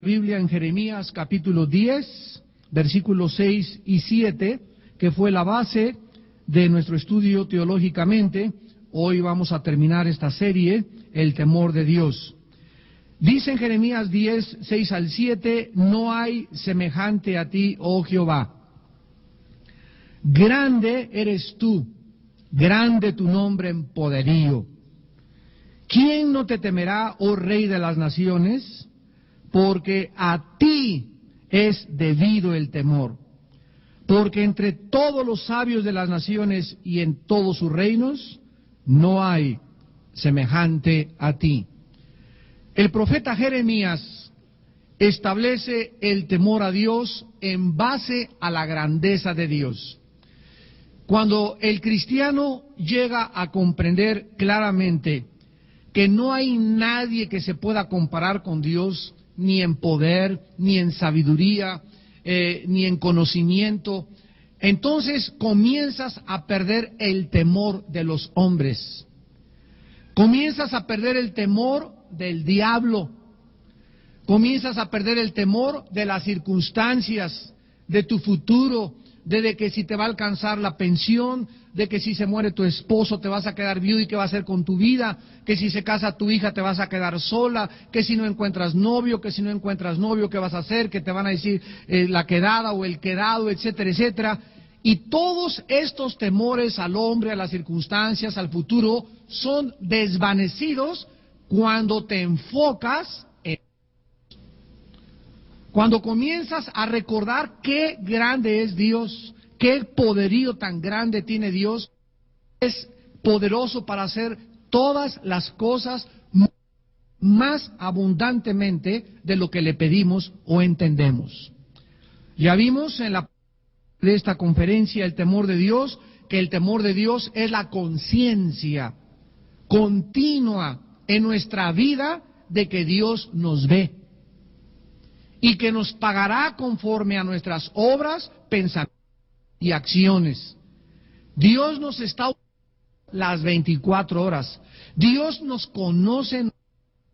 Biblia en Jeremías capítulo 10, versículos 6 y 7, que fue la base de nuestro estudio teológicamente. Hoy vamos a terminar esta serie, el temor de Dios. Dice en Jeremías 10, 6 al 7, no hay semejante a ti, oh Jehová. Grande eres tú, grande tu nombre en poderío. ¿Quién no te temerá, oh Rey de las naciones? Porque a ti es debido el temor. Porque entre todos los sabios de las naciones y en todos sus reinos, no hay semejante a ti. El profeta Jeremías establece el temor a Dios en base a la grandeza de Dios. Cuando el cristiano llega a comprender claramente que no hay nadie que se pueda comparar con Dios, ni en poder, ni en sabiduría, ni en conocimiento, entonces comienzas a perder el temor de los hombres. Comienzas a perder el temor del diablo. Comienzas a perder el temor de las circunstancias, de tu futuro, de que si te va a alcanzar la pensión, de que si se muere tu esposo te vas a quedar viudo y qué va a hacer con tu vida, que si se casa tu hija te vas a quedar sola, que si no encuentras novio, que si no encuentras novio, ¿qué vas a hacer? Que te van a decir la quedada o el quedado, etcétera, etcétera. Y todos estos temores al hombre, a las circunstancias, al futuro, son desvanecidos cuando te enfocas en... Cuando comienzas a recordar qué grande es Dios, qué poderío tan grande tiene Dios, es poderoso para hacer todas las cosas más abundantemente de lo que le pedimos o entendemos. Ya vimos en de esta conferencia el temor de Dios, que el temor de Dios es la conciencia continua en nuestra vida de que Dios nos ve y que nos pagará conforme a nuestras obras, pensamientos y acciones. Dios nos está las 24 horas. Dios nos conoce en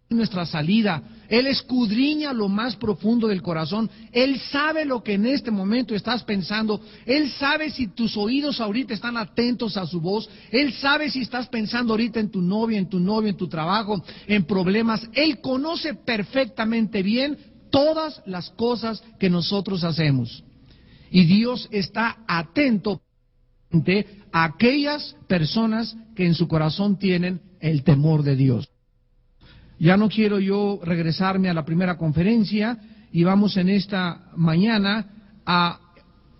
nuestra salida. Él escudriña lo más profundo del corazón. Él sabe lo que en este momento estás pensando. Él sabe si tus oídos ahorita están atentos a su voz. Él sabe si estás pensando ahorita en tu novia, en tu novio, en tu trabajo, en problemas. Él conoce perfectamente bien todas las cosas que nosotros hacemos. Y Dios está atento a aquellas personas que en su corazón tienen el temor de Dios. Ya no quiero yo regresarme a la primera conferencia y vamos en esta mañana a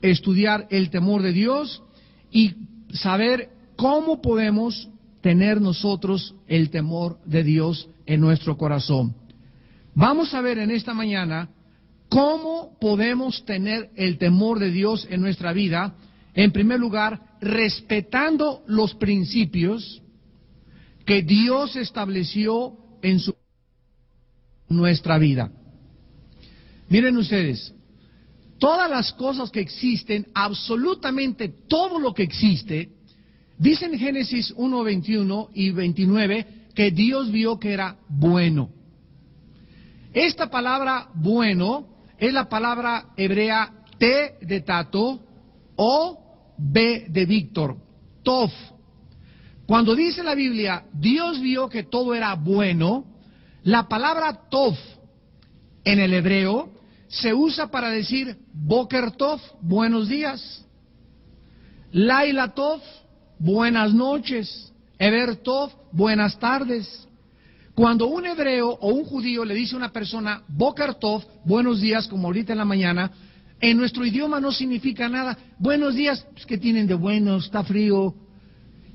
estudiar el temor de Dios y saber cómo podemos tener nosotros el temor de Dios en nuestro corazón. Vamos a ver en esta mañana cómo podemos tener el temor de Dios en nuestra vida. En primer lugar, respetando los principios que Dios estableció en nuestra vida. Miren ustedes, todas las cosas que existen, absolutamente todo lo que existe, dice en Génesis 1, 21 y 29 que Dios vio que era bueno. Esta palabra bueno es la palabra hebrea T de tato o B de Víctor, Tov. Cuando dice la Biblia, Dios vio que todo era bueno, la palabra Tov en el hebreo se usa para decir Boker Tov, buenos días, Laila Tov, buenas noches, Eber Tov, buenas tardes. Cuando un hebreo o un judío le dice a una persona Boker Tov, buenos días, como ahorita en la mañana, en nuestro idioma no significa nada. Buenos días, pues, ¿qué tienen de bueno? Está frío.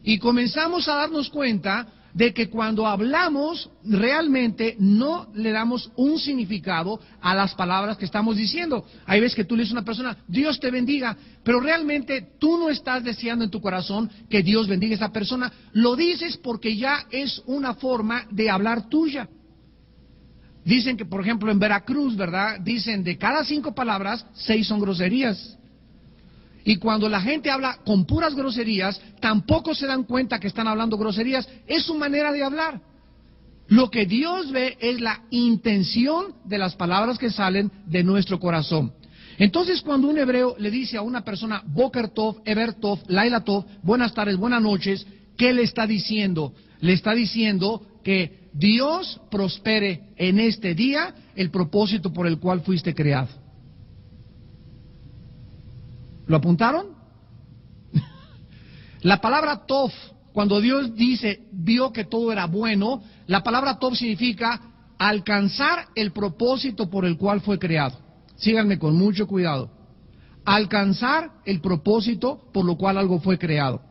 Y comenzamos a darnos cuenta de que cuando hablamos realmente no le damos un significado a las palabras que estamos diciendo. Hay veces que tú le dices a una persona, Dios te bendiga, pero realmente tú no estás deseando en tu corazón que Dios bendiga a esa persona. Lo dices porque ya es una forma de hablar tuya. Dicen que, por ejemplo, en Veracruz, ¿verdad? Dicen de cada 5 palabras, 6 son groserías. Y cuando la gente habla con puras groserías, tampoco se dan cuenta que están hablando groserías. Es su manera de hablar. Lo que Dios ve es la intención de las palabras que salen de nuestro corazón. Entonces, cuando un hebreo le dice a una persona, Boker Tov, Eber Tov, Laila Tov, buenas tardes, buenas noches, ¿qué le está diciendo? Le está diciendo que Dios prospere en este día el propósito por el cual fuiste creado. ¿Lo apuntaron? La palabra Tov, cuando Dios dice, vio que todo era bueno, la palabra Tov significa alcanzar el propósito por el cual fue creado. Síganme con mucho cuidado. Alcanzar el propósito por lo cual algo fue creado.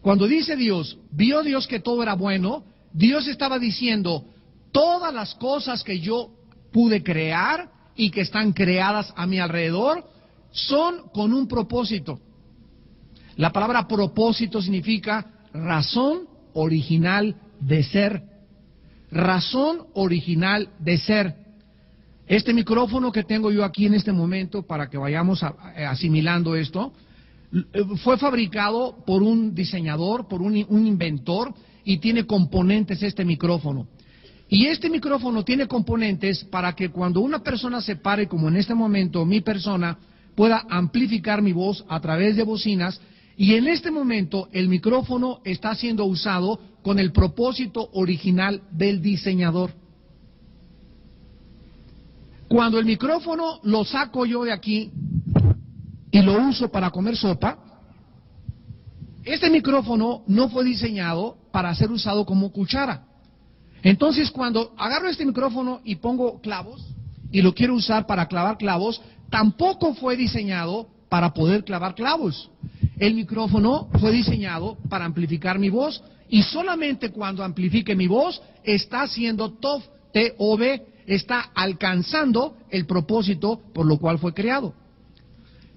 Cuando dice Dios, vio Dios que todo era bueno, Dios estaba diciendo, todas las cosas que yo pude crear y que están creadas a mi alrededor, son con un propósito. La palabra propósito significa razón original de ser. Razón original de ser. Este micrófono que tengo yo aquí en este momento, para que vayamos asimilando esto, fue fabricado por un diseñador, por un inventor, y tiene componentes este micrófono. Y este micrófono tiene componentes para que cuando una persona se pare, como en este momento mi persona, pueda amplificar mi voz a través de bocinas, y en este momento el micrófono está siendo usado con el propósito original del diseñador. Cuando el micrófono lo saco yo de aquí y lo uso para comer sopa, este micrófono no fue diseñado para ser usado como cuchara. Entonces, cuando agarro este micrófono y pongo clavos y lo quiero usar para clavar clavos, tampoco fue diseñado para poder clavar clavos. El micrófono fue diseñado para amplificar mi voz, y solamente cuando amplifique mi voz está haciendo Tov, T-O-V, está alcanzando el propósito por lo cual fue creado.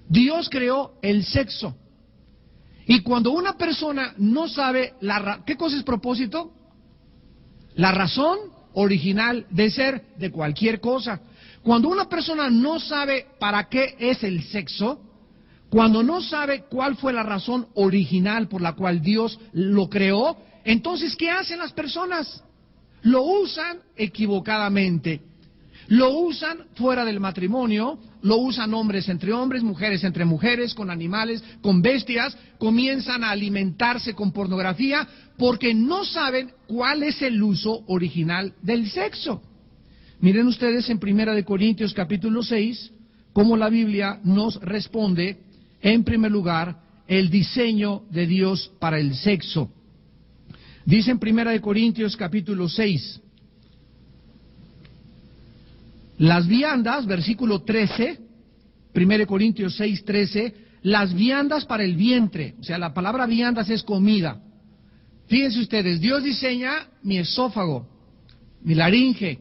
Dios creó el sexo. Y cuando una persona no sabe ¿qué cosa es propósito? La razón original de ser de cualquier cosa. Cuando una persona no sabe para qué es el sexo, cuando no sabe cuál fue la razón original por la cual Dios lo creó, entonces, ¿qué hacen las personas? Lo usan equivocadamente. Lo usan fuera del matrimonio, lo usan hombres entre hombres, mujeres entre mujeres, con animales, con bestias, comienzan a alimentarse con pornografía porque no saben cuál es el uso original del sexo. Miren ustedes en 1 Corintios capítulo 6, cómo la Biblia nos responde, en primer lugar, el diseño de Dios para el sexo. Dice en 1 Corintios capítulo 6, las viandas, versículo 13, 1 Corintios 6, 13, las viandas para el vientre, o sea, la palabra viandas es comida. Fíjense ustedes, Dios diseña mi esófago, mi laringe,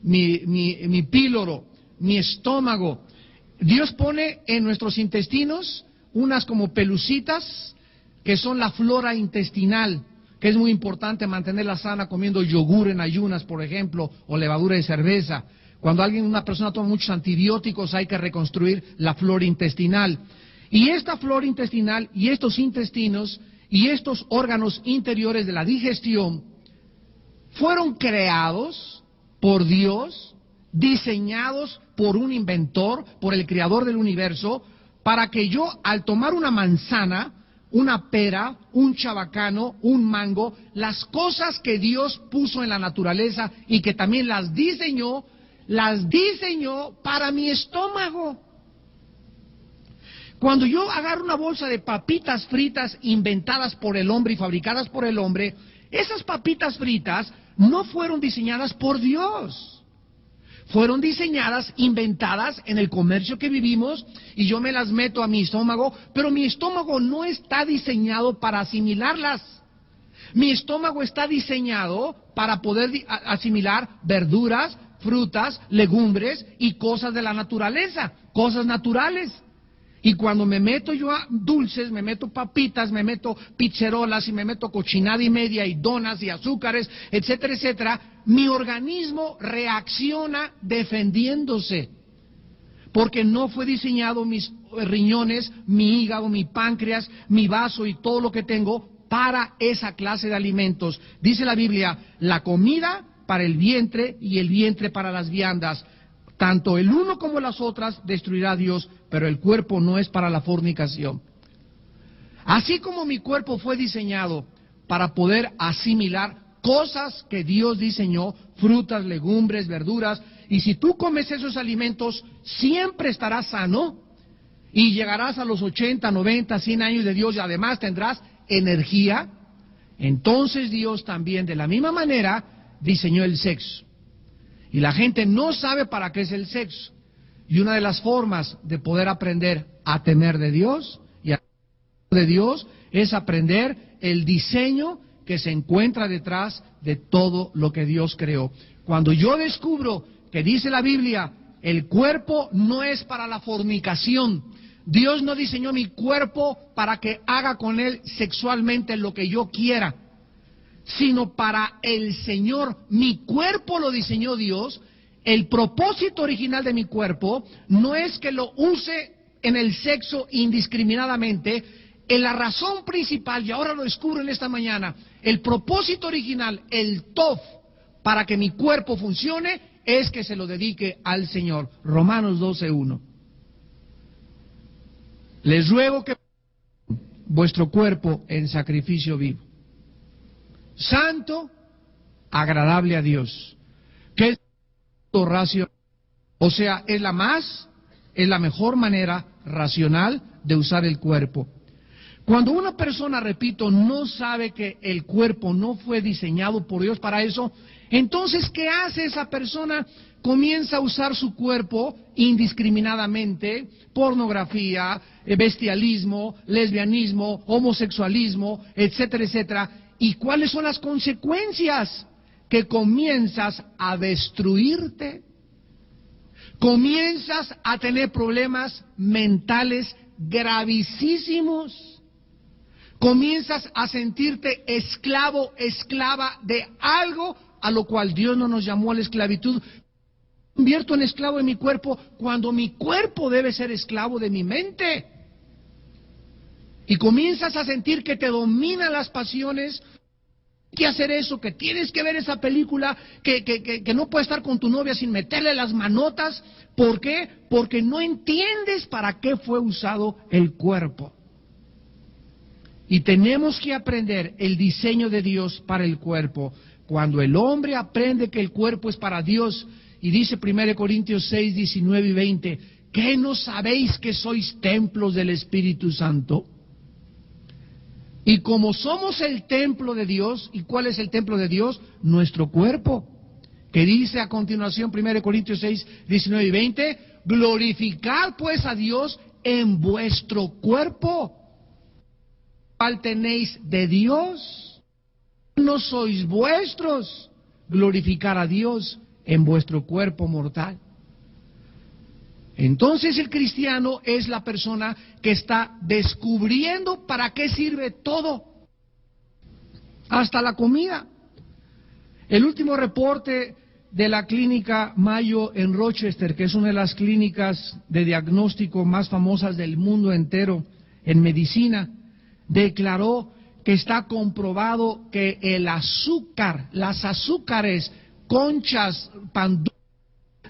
mi píloro, mi estómago. Dios pone en nuestros intestinos unas como pelucitas que son la flora intestinal, que es muy importante mantenerla sana comiendo yogur en ayunas, por ejemplo, o levadura de cerveza. Cuando una persona toma muchos antibióticos, hay que reconstruir la flora intestinal. Y esta flora intestinal y estos intestinos y estos órganos interiores de la digestión fueron creados por Dios, diseñados por un inventor, por el creador del universo, para que yo, al tomar una manzana, una pera, un chabacano, un mango, las cosas que Dios puso en la naturaleza y que también las diseñó para mi estómago. Cuando yo agarro una bolsa de papitas fritas inventadas por el hombre y fabricadas por el hombre, esas papitas fritas no fueron diseñadas por Dios. Fueron diseñadas, inventadas en el comercio que vivimos, y yo me las meto a mi estómago, pero mi estómago no está diseñado para asimilarlas. Mi estómago está diseñado para poder asimilar verduras, frutas, legumbres y cosas de la naturaleza, cosas naturales. Y cuando me meto yo a dulces, me meto papitas, me meto pizzerolas y me meto cochinada y media y donas y azúcares, etcétera, etcétera, mi organismo reacciona defendiéndose. Porque no fue diseñado mis riñones, mi hígado, mi páncreas, mi vaso y todo lo que tengo para esa clase de alimentos. Dice la Biblia, la comida para el vientre y el vientre para las viandas. Tanto el uno como las otras destruirá Dios, pero el cuerpo no es para la fornicación. Así como mi cuerpo fue diseñado para poder asimilar cosas que Dios diseñó, frutas, legumbres, verduras, y si tú comes esos alimentos, siempre estarás sano y llegarás a los 80, 90, 100 años de Dios y además tendrás energía. Entonces Dios también, de la misma manera, diseñó el sexo. Y la gente no sabe para qué es el sexo. Y una de las formas de poder aprender a temer de Dios y a de Dios es aprender el diseño que se encuentra detrás de todo lo que Dios creó. Cuando yo descubro que dice la Biblia, el cuerpo no es para la fornicación. Dios no diseñó mi cuerpo para que haga con él sexualmente lo que yo quiera, sino para el Señor. Mi cuerpo lo diseñó Dios. El propósito original de mi cuerpo no es que lo use en el sexo indiscriminadamente. En la razón principal, y ahora lo descubro en esta mañana, el propósito original, el TOF, para que mi cuerpo funcione, es que se lo dedique al Señor. Romanos 12:1. Les ruego que vuestro cuerpo en sacrificio vivo, santo, agradable a Dios, que es racional, o sea, es la mejor manera racional de usar el cuerpo. Cuando una persona, repito, no sabe que el cuerpo no fue diseñado por Dios para eso, entonces, ¿qué hace esa persona? Comienza a usar su cuerpo indiscriminadamente, pornografía, bestialismo, lesbianismo, homosexualismo, etcétera, etcétera. ¿Y cuáles son las consecuencias? Que comienzas a destruirte, comienzas a tener problemas mentales gravísimos, comienzas a sentirte esclavo, esclava de algo a lo cual Dios no nos llamó a la esclavitud. Me convierto en esclavo de mi cuerpo cuando mi cuerpo debe ser esclavo de mi mente. Y comienzas a sentir que te dominan las pasiones, que hacer eso, que tienes que ver esa película, que no puedes estar con tu novia sin meterle las manotas. ¿Por qué? Porque no entiendes para qué fue usado el cuerpo. Y tenemos que aprender el diseño de Dios para el cuerpo. Cuando el hombre aprende que el cuerpo es para Dios, y dice 1 Corintios 6, 19 y 20, ¿qué no sabéis que sois templos del Espíritu Santo? Y como somos el templo de Dios, ¿y cuál es el templo de Dios? Nuestro cuerpo. Que dice a continuación 1 Corintios 6, 19 y 20, glorificad pues a Dios en vuestro cuerpo. ¿Cuál tenéis de Dios? No sois vuestros. Glorificar a Dios en vuestro cuerpo mortal. Entonces el cristiano es la persona que está descubriendo para qué sirve todo, hasta la comida. El último reporte de la clínica Mayo en Rochester, que es una de las clínicas de diagnóstico más famosas del mundo entero en medicina, declaró que está comprobado que el azúcar, las azúcares, conchas, pan,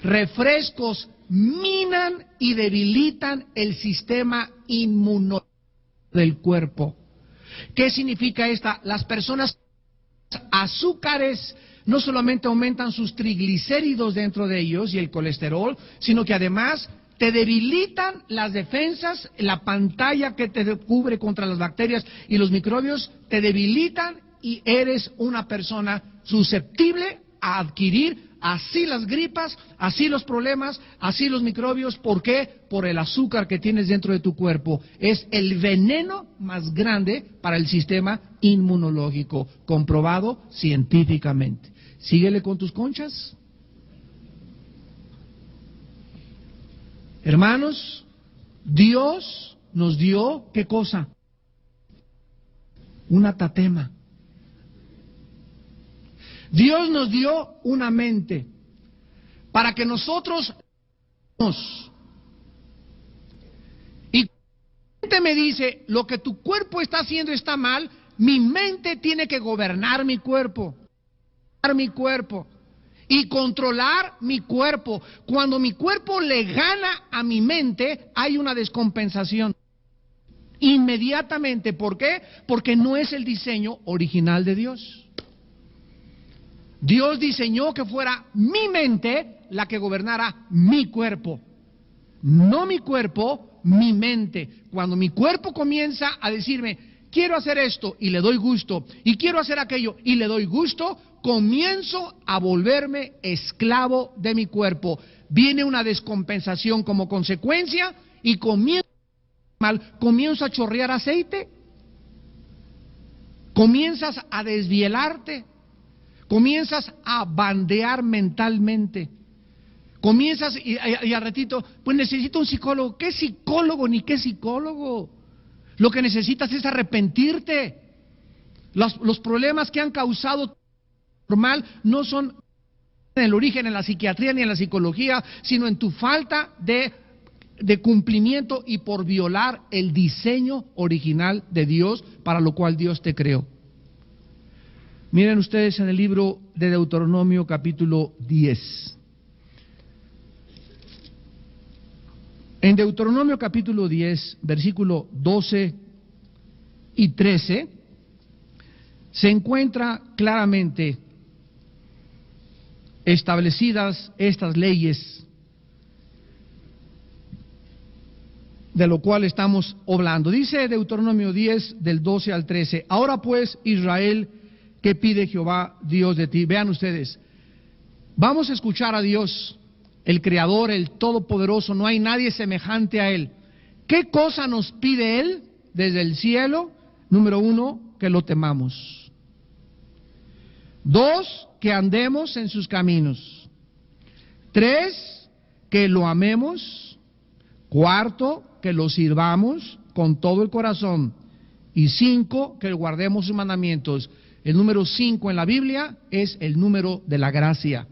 refrescos, minan y debilitan el sistema inmunológico del cuerpo. ¿Qué significa esta? Las personas azúcares no solamente aumentan sus triglicéridos dentro de ellos y el colesterol, sino que además te debilitan las defensas, la pantalla que te cubre contra las bacterias y los microbios, te debilitan y eres una persona susceptible a adquirir así las gripas, así los problemas, así los microbios. ¿Por qué? Por el azúcar que tienes dentro de tu cuerpo. Es el veneno más grande para el sistema inmunológico, comprobado científicamente. Síguele con tus conchas. Hermanos, Dios nos dio, ¿qué cosa? Una tatema. Dios nos dio una mente para que nosotros y mi mente me dice, lo que tu cuerpo está haciendo está mal, mi mente tiene que gobernar mi cuerpo. Mi cuerpo. y controlar mi cuerpo. Cuando mi cuerpo le gana a mi mente, hay una descompensación. Inmediatamente, ¿por qué? Porque no es el diseño original de Dios. Dios diseñó que fuera mi mente la que gobernara mi cuerpo. No mi cuerpo, mi mente. Cuando mi cuerpo comienza a decirme, quiero hacer esto y le doy gusto, y quiero hacer aquello y le doy gusto, comienzo a volverme esclavo de mi cuerpo. Viene una descompensación como consecuencia y comienzo a chorrear aceite. Comienzas a desvielarte. Comienzas a bandear mentalmente. Comienzas y al ratito, pues necesito un psicólogo. ¿Qué psicólogo ni qué psicólogo? Lo que necesitas es arrepentirte. Los problemas que han causado normal no son en el origen en la psiquiatría ni en la psicología, sino en tu falta de cumplimiento y por violar el diseño original de Dios para lo cual Dios te creó. Miren ustedes en el libro de Deuteronomio capítulo 10. En Deuteronomio capítulo 10, versículo 12 y 13, se encuentra claramente establecidas estas leyes de lo cual estamos hablando. Dice Deuteronomio 10, del 12 al 13, ahora pues, Israel, ¿qué pide Jehová Dios de ti? Vean ustedes, vamos a escuchar a Dios, el Creador, el Todopoderoso, no hay nadie semejante a Él. ¿Qué cosa nos pide Él desde el cielo? Número 1, que lo temamos. 2, que andemos en sus caminos. 3, que lo amemos. 4, que lo sirvamos con todo el corazón. Y 5, que guardemos sus mandamientos. El número 5 en la Biblia es el número de la gracia.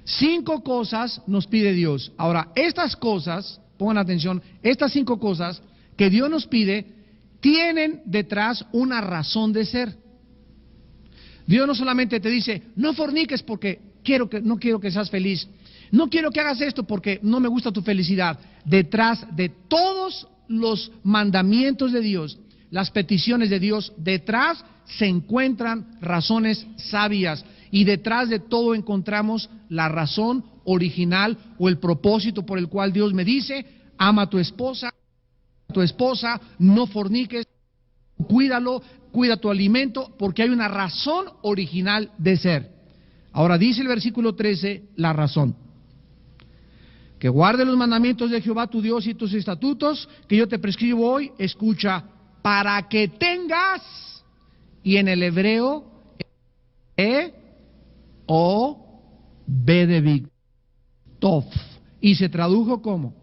5 cosas nos pide Dios. Ahora, estas cosas, pongan atención, estas 5 cosas que Dios nos pide, tienen detrás una razón de ser. Dios no solamente te dice, no forniques porque no quiero que seas feliz. No quiero que hagas esto porque no me gusta tu felicidad. Detrás de todos los mandamientos de Dios, las peticiones de Dios, detrás se encuentran razones sabias. Y detrás de todo encontramos la razón original o el propósito por el cual Dios me dice, ama a tu esposa, no forniques, cuídalo, cuida tu alimento, porque hay una razón original de ser. Ahora dice el versículo 13, la razón. Que guarde los mandamientos de Jehová tu Dios y tus estatutos, que yo te prescribo hoy, escucha, para que tengas, y en el hebreo, o B de Víctor, Tof. ¿Y se tradujo cómo?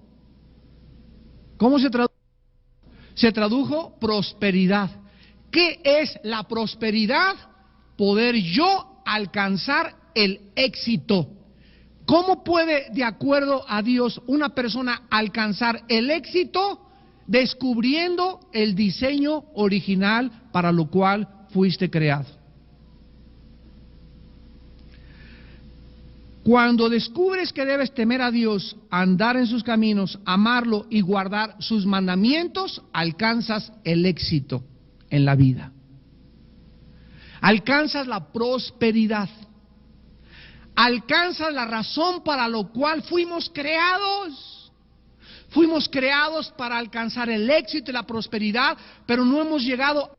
¿Cómo se tradujo? Se tradujo prosperidad. ¿Qué es la prosperidad? Poder yo alcanzar el éxito. ¿Cómo puede, de acuerdo a Dios, una persona alcanzar el éxito? Descubriendo el diseño original para lo cual fuiste creado. Cuando descubres que debes temer a Dios, andar en sus caminos, amarlo y guardar sus mandamientos, alcanzas el éxito en la vida. Alcanzas la prosperidad. Alcanzas la razón para lo cual fuimos creados. Fuimos creados para alcanzar el éxito y la prosperidad, pero no hemos llegado a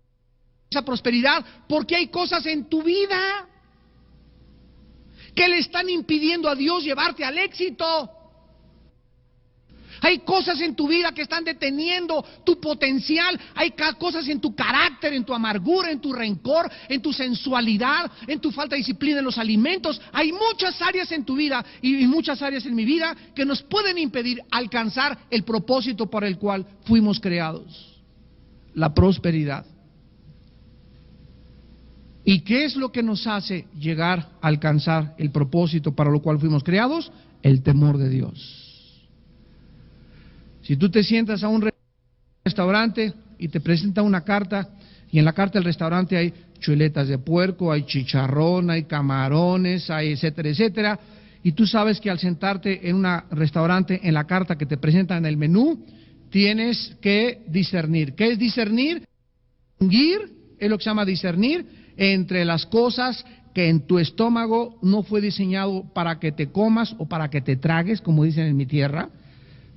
esa prosperidad porque hay cosas en tu vida que le están impidiendo a Dios llevarte al éxito. Hay cosas en tu vida que están deteniendo tu potencial. Hay cosas en tu carácter, en tu amargura, en tu rencor, en tu sensualidad, en tu falta de disciplina en los alimentos. Hay muchas áreas en tu vida y muchas áreas en mi vida que nos pueden impedir alcanzar el propósito para el cual fuimos creados. La prosperidad. ¿Y qué es lo que nos hace llegar a alcanzar el propósito para lo cual fuimos creados? El temor de Dios. Si tú te sientas a un restaurante y te presentan una carta, y en la carta del restaurante ahí chuletas de puerco, hay chicharrón, hay camarones, hay etcétera, etcétera. Y tú sabes que al sentarte en un restaurante, en la carta que te presentan en el menú, tienes que discernir. ¿Qué es discernir? Distinguir, es lo que se llama discernir, entre las cosas que en tu estómago no fue diseñado para que te comas o para que te tragues, como dicen en mi tierra,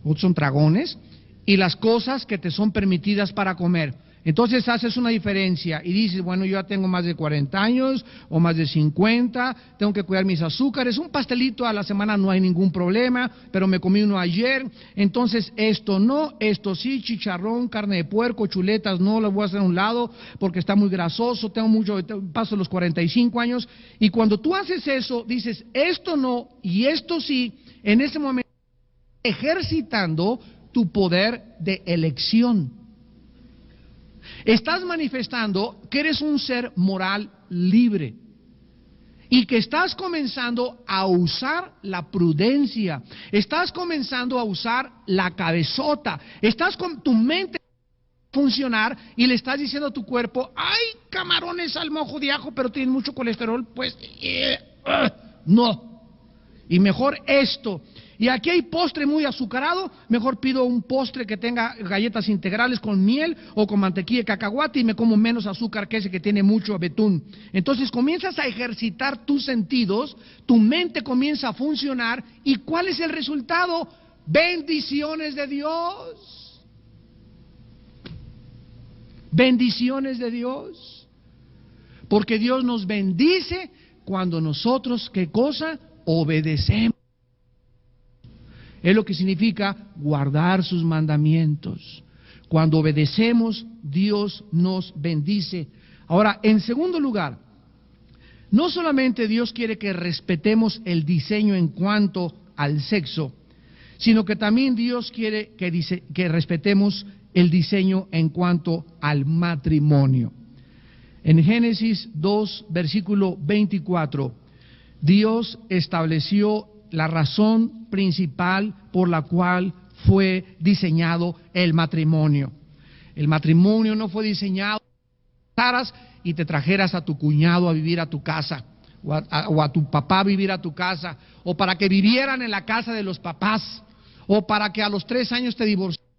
otros son tragones, y las cosas que te son permitidas para comer. Entonces haces una diferencia y dices, bueno, yo ya tengo más de 40 años o más de 50, tengo que cuidar mis azúcares, un pastelito a la semana no hay ningún problema, pero me comí uno ayer, entonces esto no, esto sí, chicharrón, carne de puerco, chuletas, no lo voy a hacer a un lado porque está muy grasoso, paso los 45 años, y cuando tú haces eso, dices, esto no y esto sí, en ese momento ejercitando tu poder de elección. Estás manifestando que eres un ser moral libre y que estás comenzando a usar la prudencia, estás comenzando a usar la cabezota, estás con tu mente a funcionar y le estás diciendo a tu cuerpo, hay camarones al mojo de ajo, pero tienen mucho colesterol, pues no, y mejor esto. Y aquí hay postre muy azucarado, mejor pido un postre que tenga galletas integrales con miel o con mantequilla de cacahuate y me como menos azúcar que ese que tiene mucho betún. Entonces comienzas a ejercitar tus sentidos, tu mente comienza a funcionar y ¿cuál es el resultado? Bendiciones de Dios. Bendiciones de Dios. Porque Dios nos bendice cuando nosotros, ¿qué cosa? Obedecemos. Es lo que significa guardar sus mandamientos. Cuando obedecemos, Dios nos bendice. Ahora, en segundo lugar, no solamente Dios quiere que respetemos el diseño en cuanto al sexo, sino que también Dios quiere que respetemos el diseño en cuanto al matrimonio. En Génesis 2, versículo 24, Dios estableció la razón principal por la cual fue diseñado el matrimonio. El matrimonio no fue diseñado para que y te trajeras a tu cuñado a vivir a tu casa, o a tu papá a vivir a tu casa, o para que vivieran en la casa de los papás, o para que a los 3 años te divorciaras,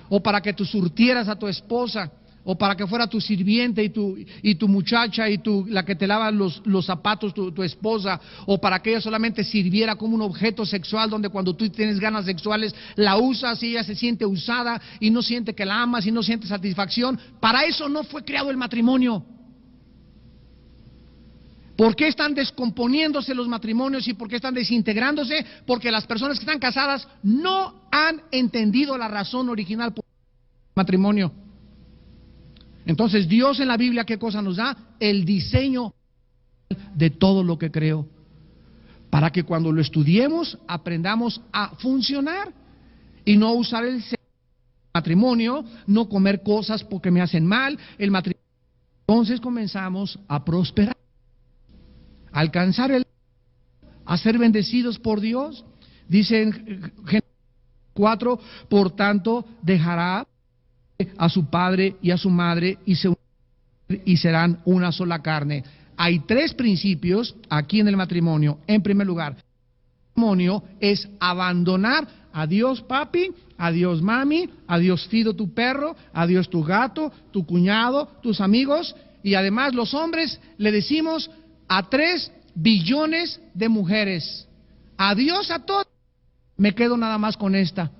o para que tú surtieras a tu esposa, o para que fuera tu sirviente y tu muchacha y la que te lava los zapatos, tu esposa, o para que ella solamente sirviera como un objeto sexual donde cuando tú tienes ganas sexuales la usas y ella se siente usada y no siente que la amas y no siente satisfacción. Para eso no fue creado el matrimonio. ¿Por qué están descomponiéndose los matrimonios y por qué están desintegrándose? Porque las personas que están casadas no han entendido la razón original por el matrimonio. Entonces Dios en la Biblia, ¿qué cosa nos da? El diseño de todo lo que creó, para que cuando lo estudiemos aprendamos a funcionar y no usar el matrimonio, no comer cosas porque me hacen mal, el matrimonio. Entonces comenzamos a prosperar, a alcanzar a ser bendecidos por Dios. Dice en Génesis 4, por tanto dejará a su padre y a su madre y serán una sola carne. Hay 3 principios aquí en el matrimonio. En primer lugar, el matrimonio es abandonar a Dios papi, a Dios mami, a Dios Fido tu perro, a Dios tu gato, tu cuñado, tus amigos, y además los hombres le decimos a 3 billones de mujeres. Adiós a todos, me quedo nada más con esta.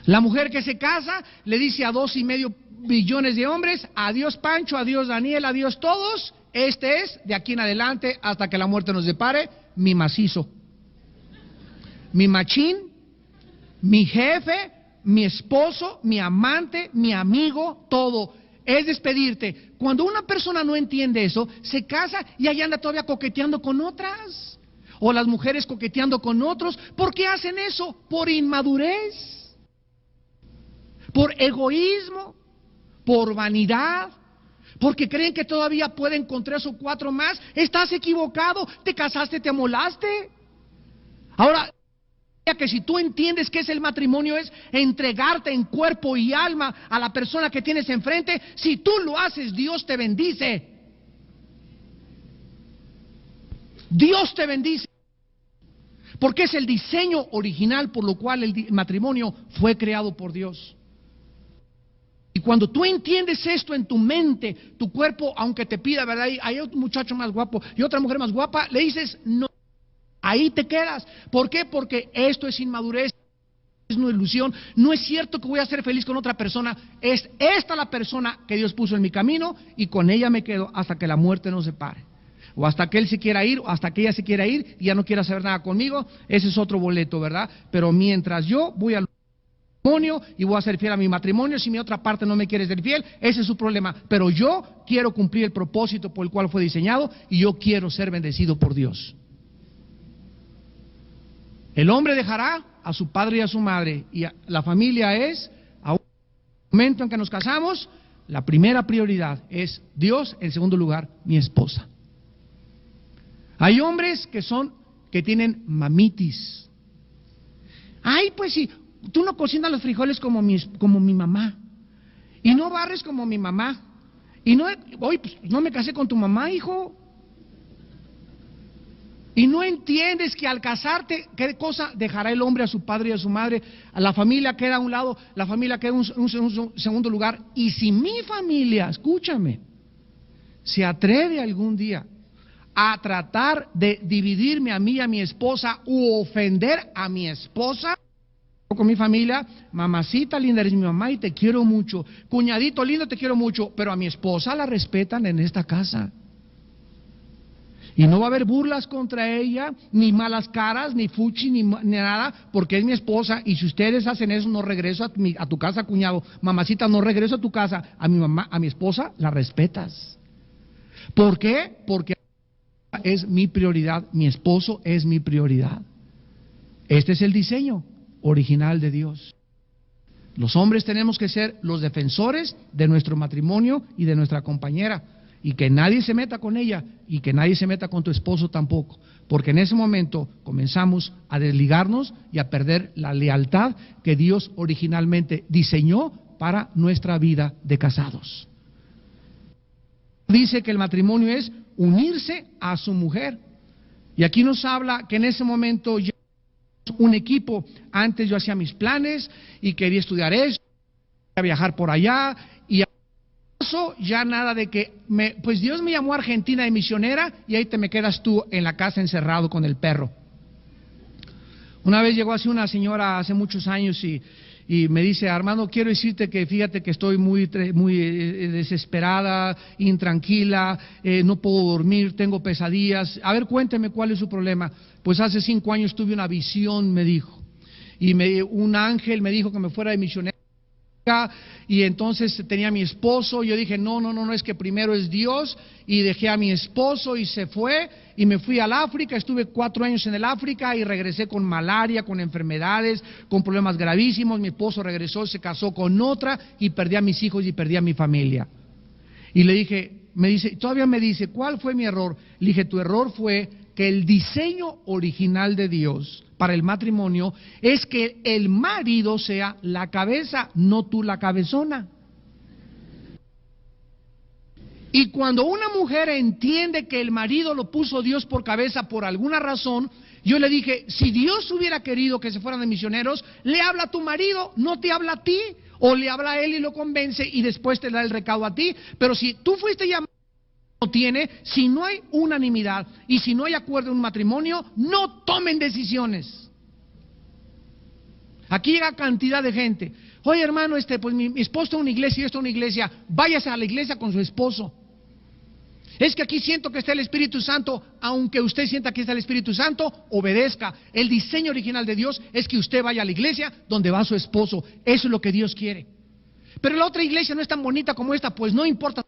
La mujer que se casa le dice a 2,5 billones de hombres, adiós Pancho, adiós Daniel, adiós todos, este es, de aquí en adelante, hasta que la muerte nos separe, mi macizo, mi machín, mi jefe, mi esposo, mi amante, mi amigo, todo. Es despedirte. Cuando una persona no entiende eso, se casa y ahí anda todavía coqueteando con otras. O las mujeres coqueteando con otros. ¿Por qué hacen eso? Por inmadurez. Por egoísmo, por vanidad, porque creen que todavía pueden con 3 o 4 más. Estás equivocado, te casaste, te amolaste. Ahora, Que si tú entiendes que es el matrimonio, es entregarte en cuerpo y alma a la persona que tienes enfrente. Si tú lo haces, Dios te bendice. Dios te bendice. Porque es el diseño original por lo cual el matrimonio fue creado por Dios. Y cuando tú entiendes esto en tu mente, tu cuerpo, aunque te pida, ¿verdad? Hay otro muchacho más guapo y otra mujer más guapa, le dices no. Ahí te quedas. ¿Por qué? Porque esto es inmadurez, es una ilusión. No es cierto que voy a ser feliz con otra persona. Es esta la persona que Dios puso en mi camino y con ella me quedo hasta que la muerte nos separe. O hasta que él se quiera ir, o hasta que ella se quiera ir y ya no quiera saber nada conmigo. Ese es otro boleto, ¿verdad? Pero mientras yo voy al matrimonio y voy a ser fiel a mi matrimonio, si mi otra parte no me quiere ser fiel, ese es su problema. Pero yo quiero cumplir el propósito por el cual fue diseñado y yo quiero ser bendecido por Dios. El hombre dejará a su padre y a su madre, y la familia es, a un momento en que nos casamos, la primera prioridad es Dios, en segundo lugar, mi esposa. Hay hombres que tienen mamitis. Ay, pues si tú no cocinas los frijoles como mi mamá, y no barres como mi mamá, y no, oye, pues no me casé con tu mamá, hijo. Y no entiendes que al casarte, ¿qué cosa dejará el hombre a su padre y a su madre? A la familia queda a un lado, la familia queda en un segundo lugar. Y si mi familia, escúchame, se atreve algún día a tratar de dividirme a mí y a mi esposa u ofender a mi esposa, con mi familia, mamacita linda, eres mi mamá y te quiero mucho. Cuñadito lindo, te quiero mucho, pero a mi esposa la respetan en esta casa. Y no va a haber burlas contra ella, ni malas caras, ni fuchi, ni nada, porque es mi esposa. Y si ustedes hacen eso, no regreso a tu casa, cuñado. Mamacita, no regreso a tu casa. A mi mamá, a mi esposa, la respetas. ¿Por qué? Porque es mi prioridad. Mi esposo es mi prioridad. Este es el diseño original de Dios. Los hombres tenemos que ser los defensores de nuestro matrimonio y de nuestra compañera. Y que nadie se meta con ella y que nadie se meta con tu esposo tampoco, porque en ese momento comenzamos a desligarnos y a perder la lealtad que Dios originalmente diseñó para nuestra vida de casados. Dice que el matrimonio es unirse a su mujer, y aquí nos habla que en ese momento ya un equipo. Antes yo hacía mis planes y quería estudiar eso, quería viajar por allá, y ya nada de que pues Dios me llamó a Argentina de misionera y ahí te me quedas tú en la casa encerrado con el perro. Una vez llegó así una señora hace muchos años y me dice: Armando, quiero decirte que fíjate que estoy muy desesperada, intranquila, no puedo dormir, tengo pesadillas. A ver, cuénteme cuál es su problema. Pues hace 5 años tuve una visión, me dijo, y un ángel me dijo que me fuera de misionera. Y entonces tenía a mi esposo, yo dije, no, es que primero es Dios, y dejé a mi esposo y se fue, y me fui al África, estuve 4 años en el África y regresé con malaria, con enfermedades, con problemas gravísimos. Mi esposo regresó, se casó con otra y perdí a mis hijos y perdí a mi familia. Y le dije, todavía me dice, ¿cuál fue mi error? Le dije, tu error fue que el diseño original de Dios para el matrimonio es que el marido sea la cabeza, no tú la cabezona. Y cuando una mujer entiende que el marido lo puso Dios por cabeza por alguna razón, yo le dije, si Dios hubiera querido que se fueran de misioneros, le habla a tu marido, no te habla a ti, o le habla a él y lo convence y después te da el recado a ti. Pero si tú fuiste llamado, si no hay unanimidad y si no hay acuerdo en un matrimonio, no tomen decisiones. Aquí llega cantidad de gente. Oye, hermano, pues mi esposo está en una iglesia y yo estoy en una iglesia. Váyase a la iglesia con su esposo. Es que aquí siento que está el Espíritu Santo. Aunque usted sienta que está el Espíritu Santo, obedezca. El diseño original de Dios es que usted vaya a la iglesia donde va su esposo. Eso es lo que Dios quiere. Pero la otra iglesia no es tan bonita como esta, pues no importa.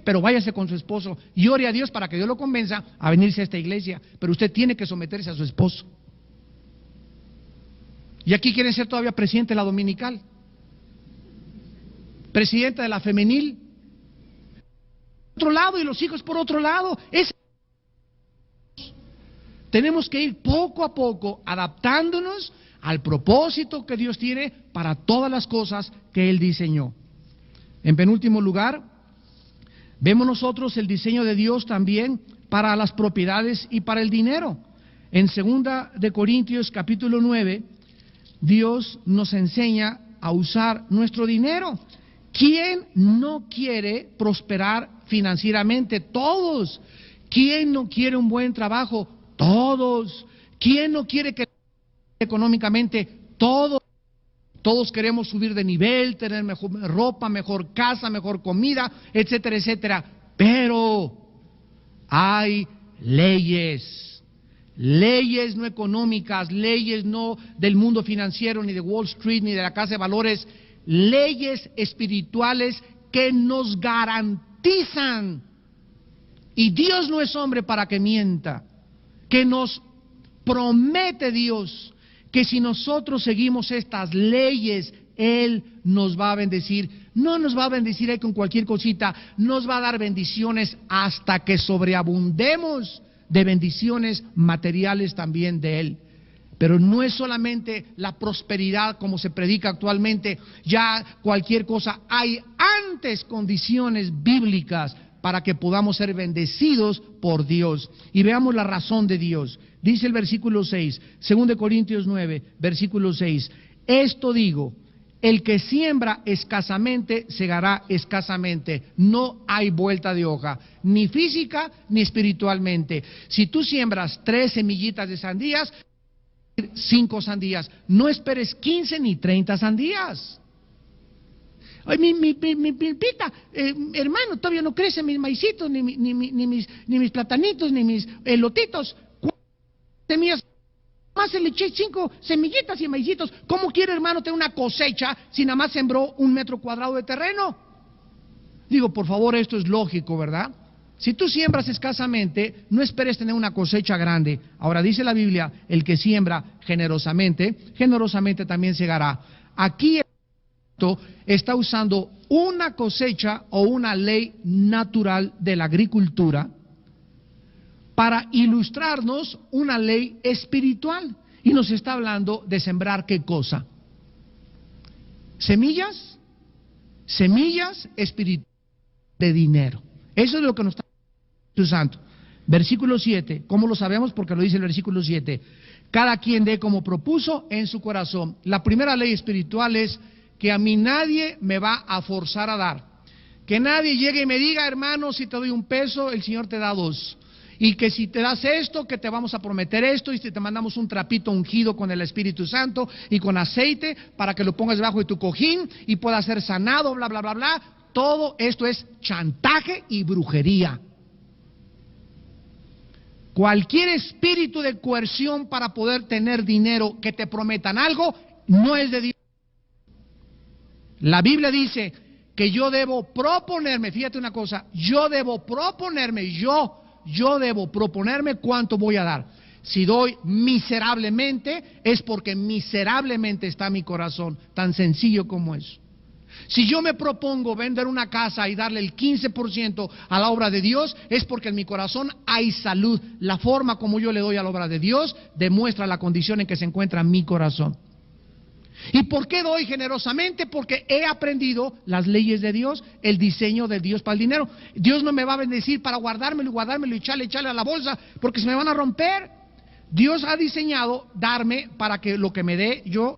Pero váyase con su esposo y ore a Dios para que Dios lo convenza a venirse a esta iglesia. Pero usted tiene que someterse a su esposo. Y aquí quieren ser todavía presidente de la dominical, presidenta de la femenil, por otro lado, y los hijos por otro lado. Tenemos que ir poco a poco adaptándonos al propósito que Dios tiene para todas las cosas que Él diseñó. En penúltimo lugar, vemos nosotros el diseño de Dios también para las propiedades y para el dinero. En 2 de Corintios capítulo 9, Dios nos enseña a usar nuestro dinero. ¿Quién no quiere prosperar financieramente? Todos. ¿Quién no quiere un buen trabajo? Todos. ¿Quién no quiere que económicamente? Todos. Todos queremos subir de nivel, tener mejor ropa, mejor casa, mejor comida, etcétera, etcétera. Pero hay leyes, leyes no económicas, leyes no del mundo financiero, ni de Wall Street, ni de la Casa de Valores, leyes espirituales que nos garantizan, y Dios no es hombre para que mienta, que nos promete Dios que si nosotros seguimos estas leyes, Él nos va a bendecir. No nos va a bendecir ahí con cualquier cosita, nos va a dar bendiciones hasta que sobreabundemos de bendiciones materiales también de Él. Pero no es solamente la prosperidad como se predica actualmente, ya cualquier cosa. Hay antes condiciones bíblicas para que podamos ser bendecidos por Dios. Y veamos la razón de Dios. Dice el versículo 6, 2 Corintios 9, versículo 6. Esto digo, el que siembra escasamente, segará escasamente. No hay vuelta de hoja, ni física ni espiritualmente. Si tú siembras 3 semillitas de sandías, 5 sandías. No esperes 15 ni 30 sandías. Ay, mi pita, hermano, todavía no crecen mis maicitos, ni mis platanitos, ni mis elotitos. Semillas, más se le eché 5 semillitas y maicitos. ¿Cómo quiere, hermano, tener una cosecha si nada más sembró 1 metro cuadrado de terreno? Digo, por favor, esto es lógico, ¿verdad? Si tú siembras escasamente, no esperes tener una cosecha grande. Ahora dice la Biblia, el que siembra generosamente, generosamente también segará. Aquí está usando una cosecha o una ley natural de la agricultura para ilustrarnos una ley espiritual. Y nos está hablando de sembrar ¿qué cosa? Semillas, semillas espirituales de dinero. Eso es lo que nos está Espíritu Santo. Versículo 7, ¿cómo lo sabemos? Porque lo dice el versículo 7. Cada quien dé como propuso en su corazón. La primera ley espiritual es que a mí nadie me va a forzar a dar. Que nadie llegue y me diga, hermano, si te doy $1, el Señor te da 2. Y que si te das esto, que te vamos a prometer esto, y si te mandamos un trapito ungido con el Espíritu Santo y con aceite para que lo pongas debajo de tu cojín y pueda ser sanado, bla, bla, bla, bla. Todo esto es chantaje y brujería. Cualquier espíritu de coerción para poder tener dinero, que te prometan algo, no es de Dios. La Biblia dice que yo debo proponerme, fíjate una cosa, yo debo proponerme cuánto voy a dar. Si doy miserablemente, es porque miserablemente está mi corazón, tan sencillo como eso. Si yo me propongo vender una casa y darle el 15% a la obra de Dios, es porque en mi corazón hay salud. La forma como yo le doy a la obra de Dios demuestra la condición en que se encuentra mi corazón. ¿Y por qué doy generosamente? Porque he aprendido las leyes de Dios, el diseño de Dios para el dinero. Dios no me va a bendecir para guardármelo y echarle a la bolsa, porque se me van a romper. Dios ha diseñado darme para que lo que me dé yo,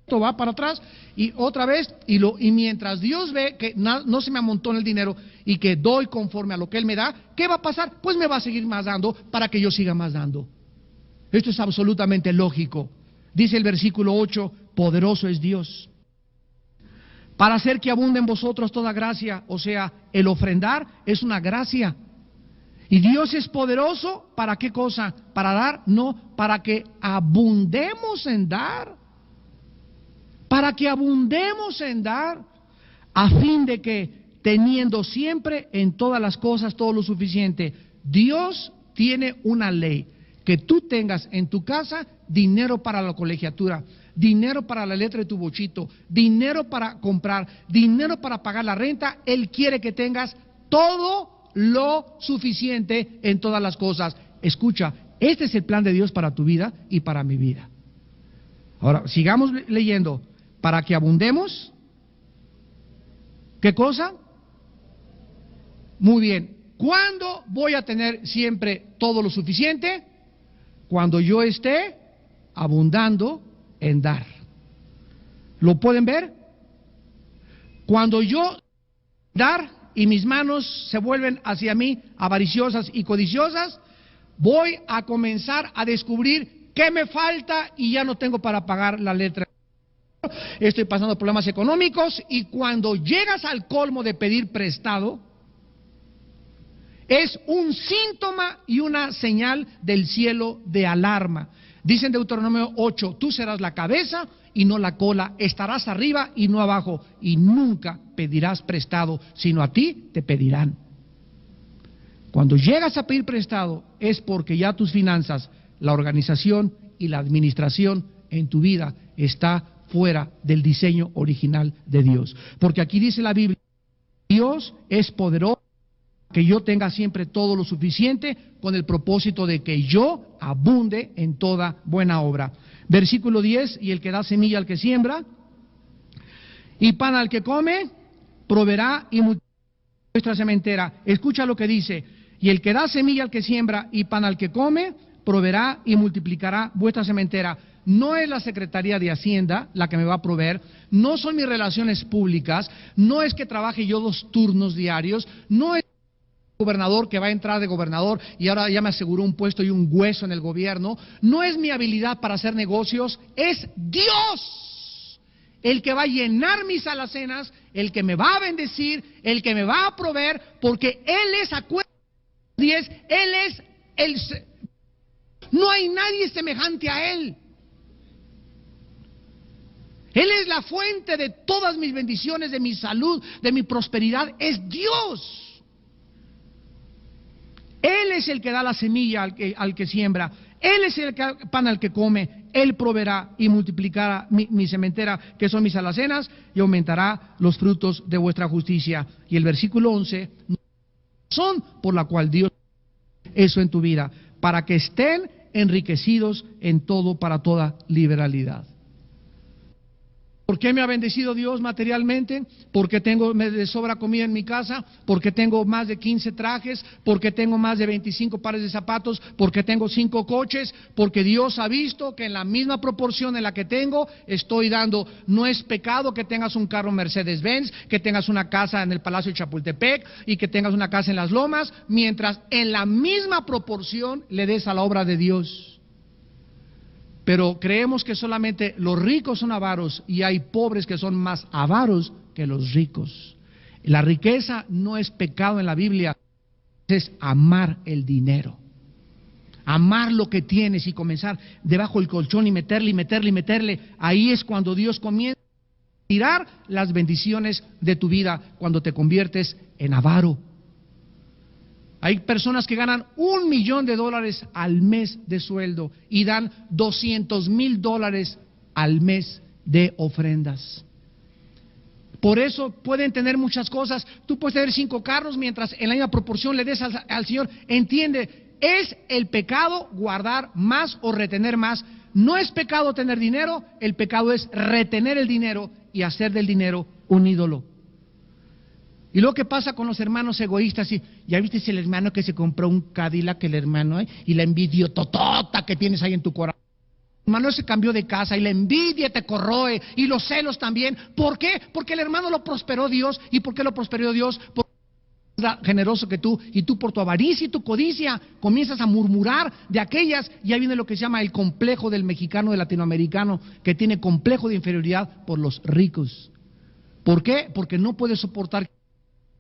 esto va para atrás y otra vez, y mientras Dios ve que no se me amontona el dinero y que doy conforme a lo que Él me da, ¿qué va a pasar? Pues me va a seguir más dando para que yo siga más dando. Esto es absolutamente lógico. Dice el versículo 8, poderoso es Dios para hacer que abunde en vosotros toda gracia. O sea, el ofrendar es una gracia. Y Dios es poderoso, ¿para qué cosa? ¿Para dar? No, para que abundemos en dar. Para que abundemos en dar, a fin de que, teniendo siempre en todas las cosas todo lo suficiente. Dios tiene una ley, que tú tengas en tu casa dinero para la colegiatura, dinero para la letra de tu bochito, dinero para comprar, dinero para pagar la renta. Él quiere que tengas todo lo suficiente en todas las cosas. Escucha, Este es el plan de Dios para tu vida y para mi vida. Ahora, sigamos leyendo. Para que abundemos, ¿qué cosa? Muy bien. ¿Cuándo voy a tener siempre todo lo suficiente? Cuando yo esté abundando en dar. ¿Lo pueden ver? Cuando yo dar y mis manos se vuelven hacia mí avariciosas y codiciosas, voy a comenzar a descubrir qué me falta y ya no tengo para pagar la letra. Estoy pasando problemas económicos y cuando llegas al colmo de pedir prestado, es un síntoma y una señal del cielo de alarma. Dice en Deuteronomio 8, tú serás la cabeza y no la cola, estarás arriba y no abajo, y nunca pedirás prestado, sino a ti te pedirán. Cuando llegas a pedir prestado es porque ya tus finanzas, la organización y la administración en tu vida está fuera del diseño original de Dios. Porque aquí dice la Biblia, Dios es poderoso, que yo tenga siempre todo lo suficiente con el propósito de que yo abunde en toda buena obra. Versículo 10, y el que da semilla al que siembra y pan al que come, proveerá y multiplicará vuestra sementera. Escucha lo que dice, y el que da semilla al que siembra y pan al que come, proveerá y multiplicará vuestra sementera. No es la Secretaría de Hacienda la que me va a proveer, no son mis relaciones públicas, no es que trabaje yo 2 turnos diarios, no es el gobernador que va a entrar de gobernador y ahora ya me aseguró un puesto y un hueso en el gobierno, no es mi habilidad para hacer negocios, es Dios el que va a llenar mis alacenas, el que me va a bendecir, el que me va a proveer, porque Él es, acuérdense, 10, Él es el... No hay nadie semejante a Él. Él es la fuente de todas mis bendiciones, de mi salud, de mi prosperidad. Es Dios. Él es el que da la semilla al que siembra. Él es el pan al que come. Él proveerá y multiplicará mi sementera, que son mis alacenas, y aumentará los frutos de vuestra justicia. Y el versículo 11, son por la cual Dios eso en tu vida, para que estén enriquecidos en todo para toda liberalidad. ¿Por qué me ha bendecido Dios materialmente? Porque me de sobra comida en mi casa, porque tengo más de 15 trajes, porque tengo más de 25 pares de zapatos, porque tengo 5 coches, porque Dios ha visto que en la misma proporción en la que tengo, estoy dando. No es pecado que tengas un carro Mercedes-Benz, que tengas una casa en el Palacio de Chapultepec y que tengas una casa en Las Lomas, mientras en la misma proporción le des a la obra de Dios. Pero creemos que solamente los ricos son avaros y hay pobres que son más avaros que los ricos. La riqueza no es pecado en la Biblia, es amar el dinero. Amar lo que tienes y comenzar debajo del colchón y meterle. Ahí es cuando Dios comienza a tirar las bendiciones de tu vida, cuando te conviertes en avaro. Hay personas que ganan $1 millón al mes de sueldo y dan $200,000 al mes de ofrendas. Por eso pueden tener muchas cosas. Tú puedes tener 5 carros mientras en la misma proporción le des al Señor. Entiende, es el pecado guardar más o retener más. No es pecado tener dinero, el pecado es retener el dinero y hacer del dinero un ídolo. Y lo que pasa con los hermanos egoístas, y ya viste el hermano que se compró un Cadillac, el hermano, y la envidia totota que tienes ahí en tu corazón. El hermano se cambió de casa y la envidia te corroe y los celos también. ¿Por qué? Porque el hermano lo prosperó Dios. ¿Y por qué lo prosperó Dios? Porque es más generoso que tú, y tú por tu avaricia y tu codicia comienzas a murmurar de aquellas, y ahí viene lo que se llama el complejo del mexicano, del latinoamericano, que tiene complejo de inferioridad por los ricos. ¿Por qué? Porque no puede soportar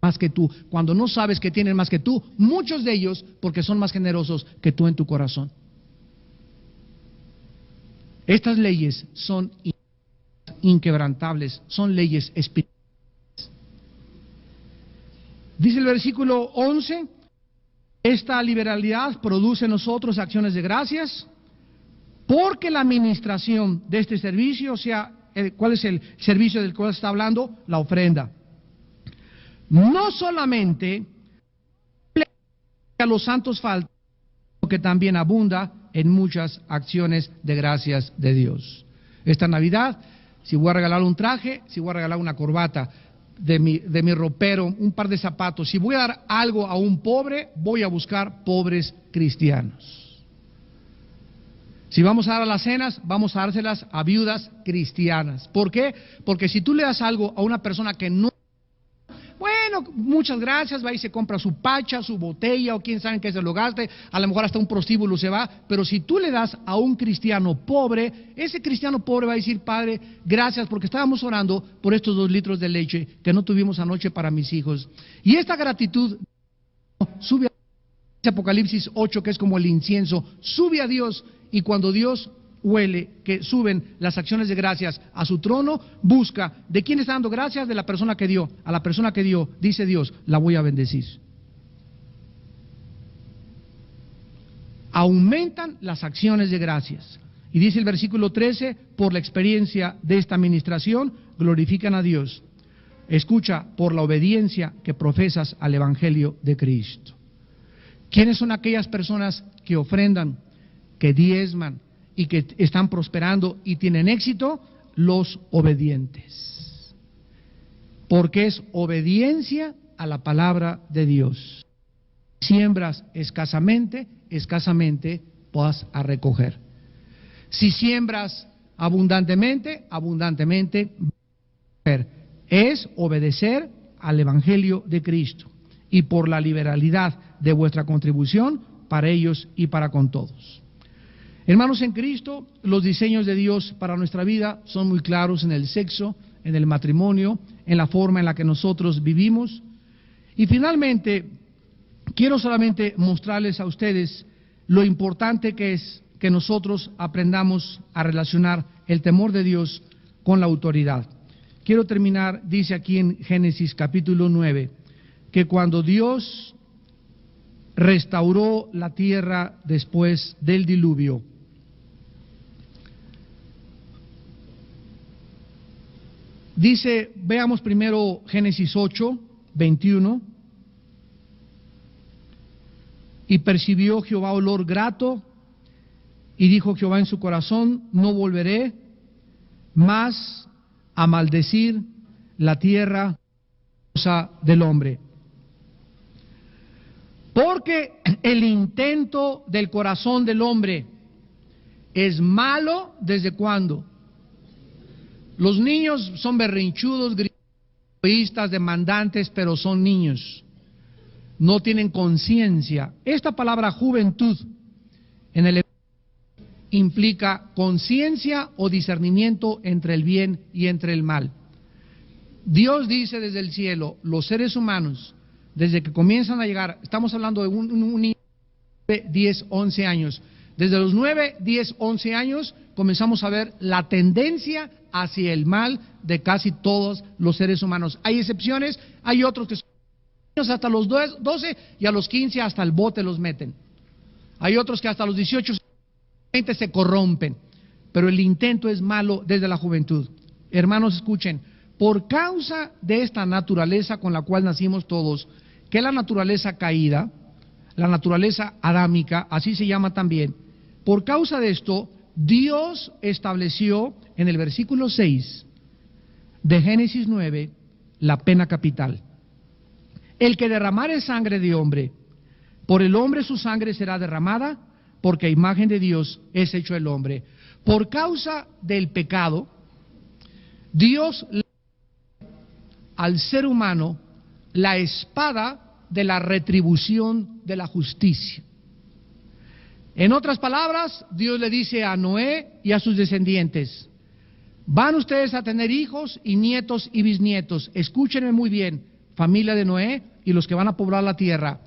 más que tú. Cuando no sabes que tienen más que tú, muchos de ellos porque son más generosos que tú en tu corazón. Estas leyes son inquebrantables, son leyes espirituales. Dice el versículo 11, esta liberalidad produce en nosotros acciones de gracias, porque la administración de este servicio, o sea, ¿cuál es el servicio del cual está hablando? La ofrenda. No solamente a los santos falta, que también abunda en muchas acciones de gracias de Dios. Esta Navidad, si voy a regalar un traje, si voy a regalar una corbata de mi ropero, un par de zapatos, si voy a dar algo a un pobre, voy a buscar pobres cristianos. Si vamos a dar a las cenas, vamos a dárselas a viudas cristianas. ¿Por qué? Porque si tú le das algo a una persona que no, bueno, muchas gracias, va y se compra su pacha, su botella, o quién sabe en qué se lo gaste, a lo mejor hasta un prostíbulo se va, pero si tú le das a un cristiano pobre, ese cristiano pobre va a decir: Padre, gracias, porque estábamos orando por estos 2 litros de leche que no tuvimos anoche para mis hijos. Y esta gratitud sube a Apocalipsis 8, que es como el incienso, sube a Dios, y cuando Dios huele que suben las acciones de gracias a su trono, busca de quién está dando gracias, de la persona que dio. A la persona que dio, dice Dios, la voy a bendecir. Aumentan las acciones de gracias. Y dice el versículo 13, por la experiencia de esta administración, glorifican a Dios. Escucha, por la obediencia que profesas al Evangelio de Cristo. ¿Quiénes son aquellas personas que ofrendan, que diezman y que están prosperando y tienen éxito? Los obedientes. Porque es obediencia a la palabra de Dios. Siembras escasamente, escasamente vas a recoger. Si siembras abundantemente, abundantemente vas a recoger. Es obedecer al Evangelio de Cristo y por la liberalidad de vuestra contribución para ellos y para con todos. Hermanos en Cristo, los diseños de Dios para nuestra vida son muy claros en el sexo, en el matrimonio, en la forma en la que nosotros vivimos. Y finalmente, quiero solamente mostrarles a ustedes lo importante que es que nosotros aprendamos a relacionar el temor de Dios con la autoridad. Quiero terminar, dice aquí en Génesis capítulo 9, que cuando Dios restauró la tierra después del diluvio, dice, veamos primero Génesis 8, 21, y percibió Jehová olor grato, y dijo Jehová en su corazón, no volveré más a maldecir la tierra del hombre. Porque el intento del corazón del hombre es malo. ¿Desde cuándo? Los niños son berrinchudos, egoístas, demandantes, pero son niños. No tienen conciencia. Esta palabra juventud en el implica conciencia o discernimiento entre el bien y entre el mal. Dios dice desde el cielo, los seres humanos, desde que comienzan a llegar, estamos hablando de un niño de 10, 11 años, desde los 9, 10, 11 años comenzamos a ver la tendencia hacia el mal de casi todos los seres humanos. Hay excepciones, hay otros que son niños hasta los 12 y a los 15 hasta el bote los meten. Hay otros que hasta los 18 se corrompen, pero el intento es malo desde la juventud. Hermanos, escuchen, por causa de esta naturaleza con la cual nacimos todos, que es la naturaleza caída, la naturaleza adámica, así se llama también, por causa de esto, Dios estableció en el versículo 6 de Génesis 9 la pena capital. El que derramare sangre de hombre, por el hombre su sangre será derramada, porque a imagen de Dios es hecho el hombre. Por causa del pecado, Dios le da al ser humano la espada de la retribución de la justicia. En otras palabras, Dios le dice a Noé y a sus descendientes: van ustedes a tener hijos y nietos y bisnietos. Escúchenme muy bien, familia de Noé y los que van a poblar la tierra.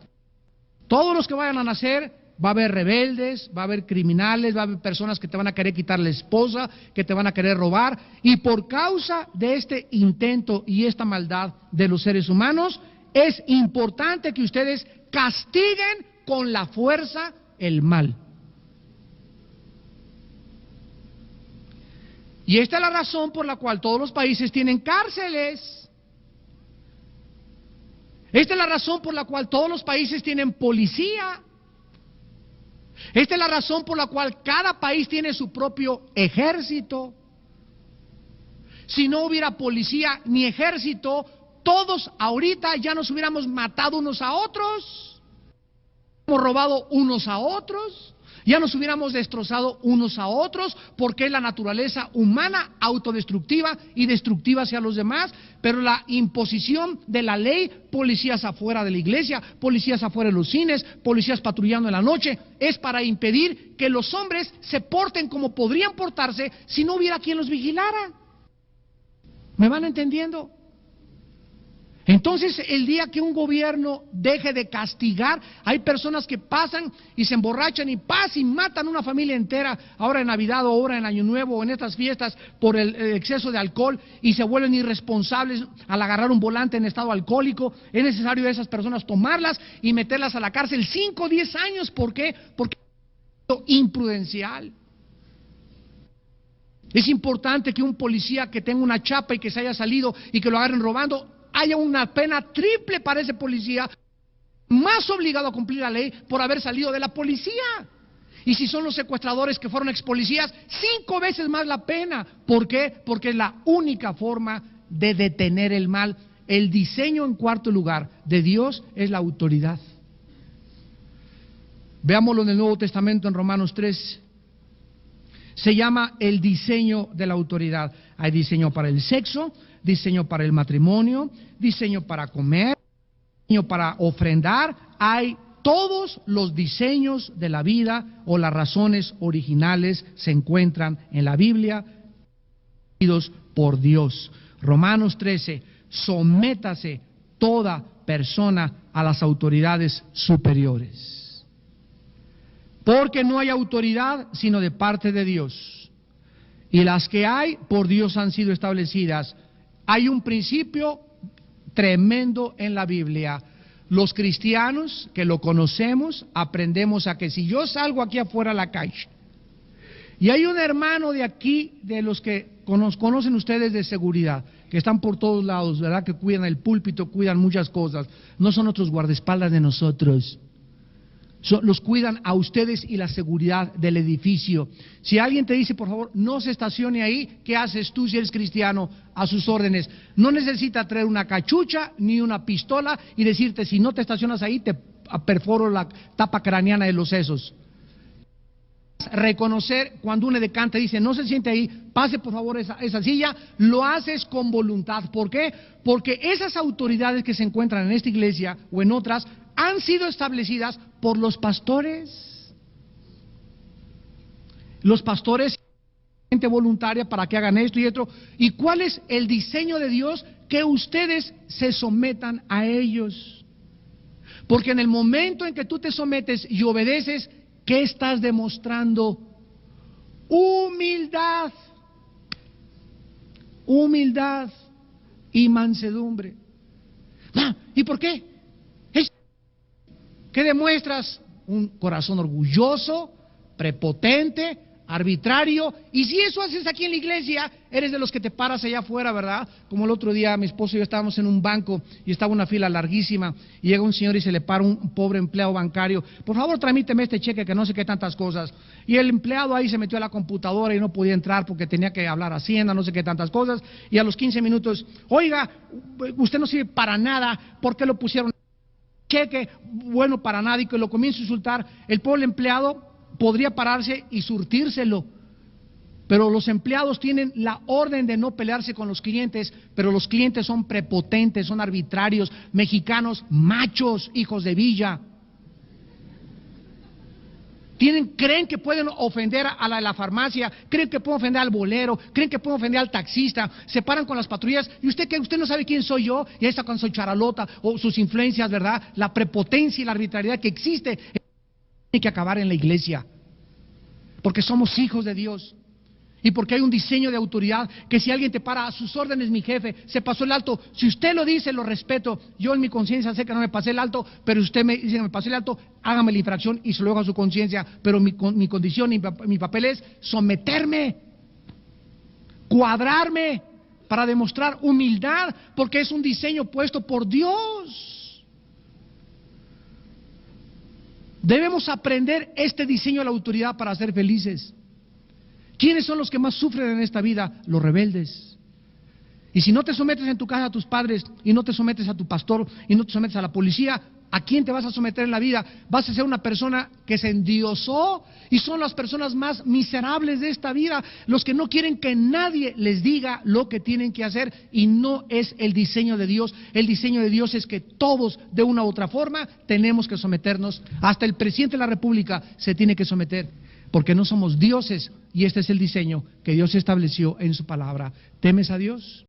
Todos los que vayan a nacer, va a haber rebeldes, va a haber criminales, va a haber personas que te van a querer quitar la esposa, que te van a querer robar, y por causa de este intento y esta maldad de los seres humanos, es importante que ustedes castiguen con la fuerza el mal. Y esta es la razón por la cual todos los países tienen cárceles. Esta es la razón por la cual todos los países tienen policía. Esta es la razón por la cual cada país tiene su propio ejército. Si no hubiera policía ni ejército, todos ahorita ya nos hubiéramos matado unos a otros, hemos robado unos a otros, ya nos hubiéramos destrozado unos a otros, porque es la naturaleza humana autodestructiva y destructiva hacia los demás. Pero la imposición de la ley, policías afuera de la iglesia, policías afuera de los cines, policías patrullando en la noche, es para impedir que los hombres se porten como podrían portarse si no hubiera quien los vigilara. ¿Me van entendiendo? Entonces, el día que un gobierno deje de castigar, hay personas que pasan y se emborrachan y matan a una familia entera, ahora en Navidad o ahora en Año Nuevo o en estas fiestas, por el exceso de alcohol, y se vuelven irresponsables al agarrar un volante en estado alcohólico. Es necesario a esas personas tomarlas y meterlas a la cárcel 5 o 10 años. ¿Por qué? Porque es imprudencial. Es importante que un policía que tenga una chapa y que se haya salido y que lo agarren robando, haya una pena triple para ese policía, más obligado a cumplir la ley por haber salido de la policía. Y si son los secuestradores que fueron ex policías, 5 veces más la pena. ¿Por qué? Porque es la única forma de detener el mal. El diseño, en cuarto lugar, de Dios es la autoridad. Veámoslo en el Nuevo Testamento, en Romanos 3. Se llama el diseño de la autoridad. Hay diseño para el sexo, diseño para el matrimonio, diseño para comer, diseño para ofrendar. Hay todos los diseños de la vida, o las razones originales se encuentran en la Biblia, por Dios. Romanos 13, sométase toda persona a las autoridades superiores. Porque no hay autoridad sino de parte de Dios. Y las que hay, por Dios han sido establecidas. Hay un principio tremendo en la Biblia. Los cristianos que lo conocemos, aprendemos a que si yo salgo aquí afuera a la calle, y hay un hermano de aquí, de los que conocen ustedes de seguridad, que están por todos lados, ¿verdad? Que cuidan el púlpito, cuidan muchas cosas. No son otros guardaespaldas de nosotros. Los cuidan a ustedes y la seguridad del edificio. Si alguien te dice, por favor, no se estacione ahí, ¿qué haces tú si eres cristiano? A sus órdenes. No necesita traer una cachucha ni una pistola y decirte, si no te estacionas ahí, te perforo la tapa craneana de los sesos. Reconocer cuando un edecante dice, no se siente ahí, pase por favor esa silla, lo haces con voluntad. ¿Por qué? Porque esas autoridades que se encuentran en esta iglesia o en otras han sido establecidas por los pastores. Los pastores, gente voluntaria para que hagan esto y otro. ¿Y cuál es el diseño de Dios? Que ustedes se sometan a ellos. Porque en el momento en que tú te sometes y obedeces, ¿qué estás demostrando? Humildad. Humildad y mansedumbre. ¿Y por qué? ¿Qué demuestras? Un corazón orgulloso, prepotente, arbitrario. Y si eso haces aquí en la iglesia, eres de los que te paras allá afuera, ¿verdad? Como el otro día mi esposo y yo estábamos en un banco y estaba una fila larguísima y llega un señor y se le para un pobre empleado bancario. Por favor, tramíteme este cheque, que no sé qué tantas cosas. Y el empleado ahí se metió a la computadora y no podía entrar porque tenía que hablar a Hacienda, no sé qué tantas cosas. Y a los 15 minutos, oiga, usted no sirve para nada, ¿por qué lo pusieron? Cheque bueno para nada, y que lo comienza a insultar. El pobre empleado podría pararse y surtírselo, pero los empleados tienen la orden de no pelearse con los clientes, pero los clientes son prepotentes, son arbitrarios, mexicanos, machos, hijos de villa. Creen que pueden ofender a la de la farmacia, creen que pueden ofender al bolero, creen que pueden ofender al taxista, se paran con las patrullas, y usted no sabe quién soy yo, y ahí está con su charalota o sus influencias, ¿verdad? La prepotencia y la arbitrariedad que existe tiene que acabar en la iglesia, porque somos hijos de Dios. Y porque hay un diseño de autoridad que si alguien te para, a sus órdenes, mi jefe, se pasó el alto. Si usted lo dice, lo respeto. Yo en mi conciencia sé que no me pasé el alto, pero usted me dice que me pasé el alto, hágame la infracción y se lo hago a su conciencia. Pero mi condición y mi papel es someterme, cuadrarme, para demostrar humildad, porque es un diseño puesto por Dios. Debemos aprender este diseño de la autoridad para ser felices. ¿Quiénes son los que más sufren en esta vida? Los rebeldes. Y si no te sometes en tu casa a tus padres, y no te sometes a tu pastor, y no te sometes a la policía, ¿a quién te vas a someter en la vida? Vas a ser una persona que se endiosó, y son las personas más miserables de esta vida, los que no quieren que nadie les diga lo que tienen que hacer, y no es el diseño de Dios. El diseño de Dios es que todos, de una u otra forma, tenemos que someternos. Hasta el presidente de la República se tiene que someter, porque no somos dioses, y este es el diseño que Dios estableció en su palabra. ¿Temes a Dios?